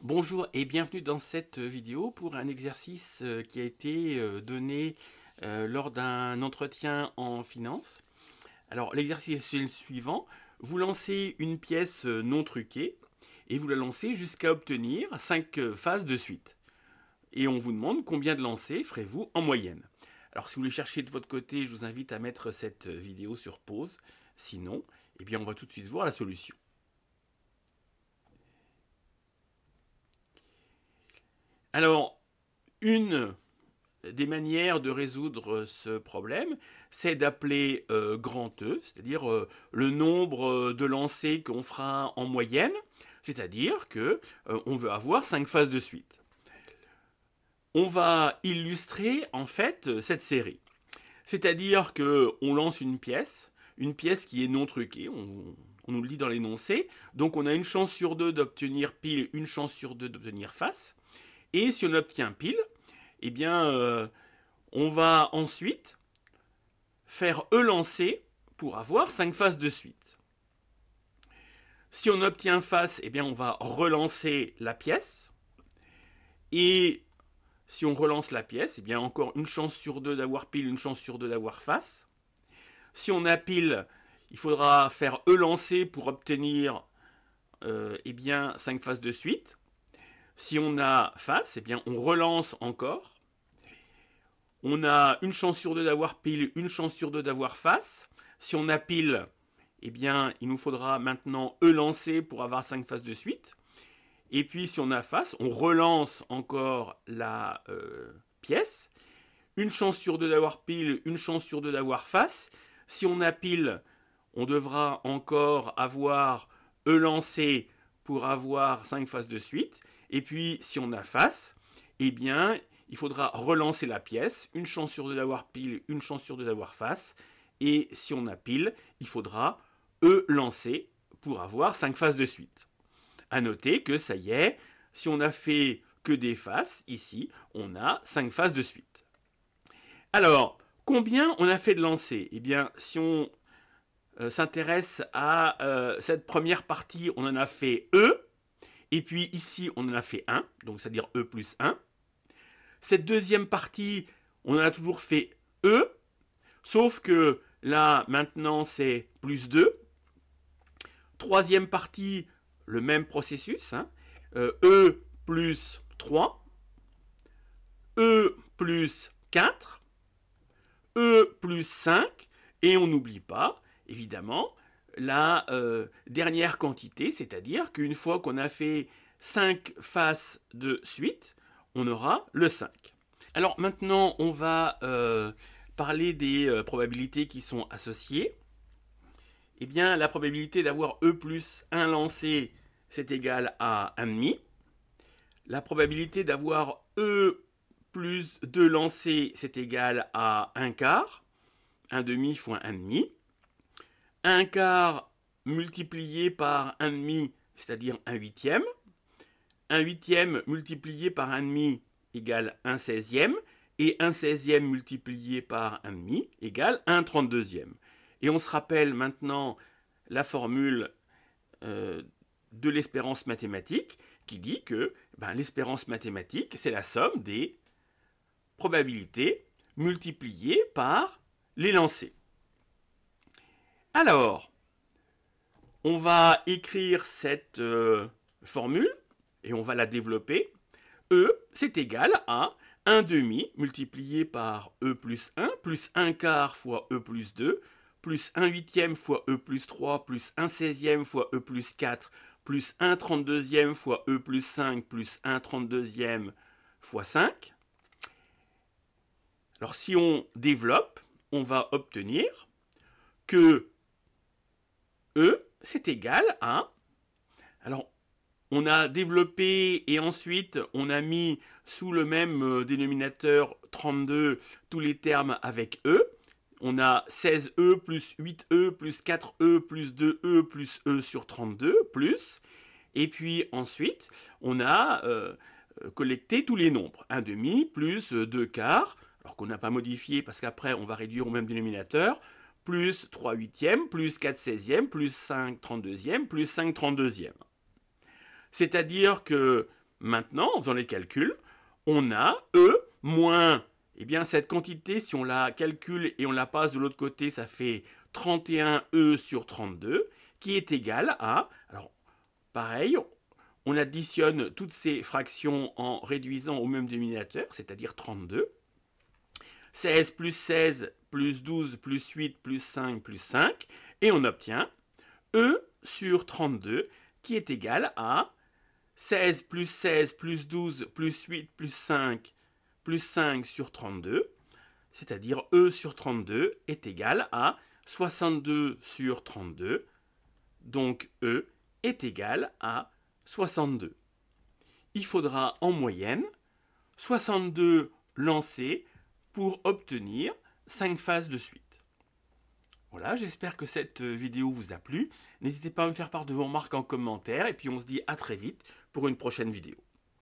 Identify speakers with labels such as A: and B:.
A: Bonjour et bienvenue dans cette vidéo pour un exercice qui a été donné lors d'un entretien en finance. Alors l'exercice est le suivant, vous lancez une pièce non truquée et vous la lancez jusqu'à obtenir 5 phases de suite. Et on vous demande combien de lancers ferez-vous en moyenne. Alors si vous voulez chercher de votre côté, je vous invite à mettre cette vidéo sur pause. Sinon, eh bien on va tout de suite voir la solution. Alors, une des manières de résoudre ce problème, c'est d'appeler grand E, c'est-à-dire le nombre de lancers qu'on fera en moyenne, c'est-à-dire que on veut avoir 5 phases de suite. On va illustrer en fait cette série. C'est-à-dire qu'on lance une pièce qui est non truquée, on nous le dit dans l'énoncé, donc on a une chance sur deux d'obtenir pile, une chance sur deux d'obtenir face. Et si on obtient pile, eh bien, on va ensuite faire E lancer pour avoir 5 phases de suite. Si on obtient face, eh bien, on va relancer la pièce. Et si on relance la pièce, eh bien, encore une chance sur deux d'avoir pile, une chance sur deux d'avoir face. Si on a pile, il faudra faire E lancer pour obtenir eh bien, 5 phases de suite. Si on a face, eh bien, on relance encore. On a une chance sur deux d'avoir pile, une chance sur deux d'avoir face. Si on a pile, eh bien, il nous faudra maintenant E lancer pour avoir 5 phases de suite. Et puis, si on a face, on relance encore la pièce. Une chance sur deux d'avoir pile, une chance sur deux d'avoir face. Si on a pile, on devra encore avoir E lancer pour avoir 5 phases de suite. Et puis, si on a face, eh bien, il faudra relancer la pièce. Une chance sur deux d'avoir pile, une chance sur deux d'avoir face. Et si on a pile, il faudra E lancer pour avoir 5 phases de suite. A noter que ça y est, si on a fait que des faces, ici, on a 5 phases de suite. Alors, combien on a fait de lancers? Eh bien, si on s'intéresse à cette première partie, on en a fait E. Et puis ici, on en a fait 1, donc c'est-à-dire E plus 1. Cette deuxième partie, on en a toujours fait E, sauf que là, maintenant, c'est plus 2. Troisième partie, le même processus, hein, E plus 3, E plus 4, E plus 5, et on n'oublie pas, évidemment, la dernière quantité, c'est-à-dire qu'une fois qu'on a fait 5 faces de suite, on aura le 5. Alors maintenant, on va parler des probabilités qui sont associées. Eh bien, la probabilité d'avoir E plus 1 lancé, c'est égal à 1,5. La probabilité d'avoir E plus 2 lancé, c'est égal à 1 quart. 1,5 fois 1,5. 1 quart multiplié par 1,5, c'est-à-dire 1 huitième. 1 huitième multiplié par 1,5 égale 1 seizième. Et 1 seizième multiplié par 1,5 égale 1 trente-deuxième. Et on se rappelle maintenant la formule de l'espérance mathématique qui dit que l'espérance mathématique, c'est la somme des probabilités multipliées par les lancers. Alors, on va écrire cette formule et on va la développer. E, c'est égal à 1 demi multiplié par E plus 1 quart fois E plus 2, plus 1 huitième fois E plus 3, plus 1 seizième fois E plus 4, plus 1 trente-deuxième fois E plus 5, plus 1 trente-deuxième fois 5. Alors si on développe, on va obtenir que E, c'est égal à... Alors, on a développé et ensuite on a mis sous le même dénominateur 32 tous les termes avec E. On a 16E plus 8E plus 4E plus 2E plus E sur 32 plus. Et puis ensuite, on a collecté tous les nombres. 1 demi plus 2 quarts, alors qu'on n'a pas modifié parce qu'après on va réduire au même dénominateur, plus 3 huitièmes, plus 4 seizièmes, plus 5 trente-deuxièmes, plus 5 trente-deuxièmes. C'est-à-dire que Maintenant, en faisant les calculs, on a E moins, eh bien cette quantité, si on la calcule et on la passe de l'autre côté, ça fait 31E sur 32, qui est égal à, alors pareil, on additionne toutes ces fractions en réduisant au même dénominateur, c'est-à-dire 32. 16 plus 16 plus 12 plus 8 plus 5 plus 5, et on obtient E sur 32 qui est égal à 16 plus 12 plus 8 plus 5 sur 32, c'est-à-dire E sur 32 est égal à 62 sur 32, donc E est égal à 62. Il faudra en moyenne 62 lancers pour obtenir 5 phases de suite. Voilà, j'espère que cette vidéo vous a plu. N'hésitez pas à me faire part de vos remarques en commentaire et puis on se dit à très vite pour une prochaine vidéo.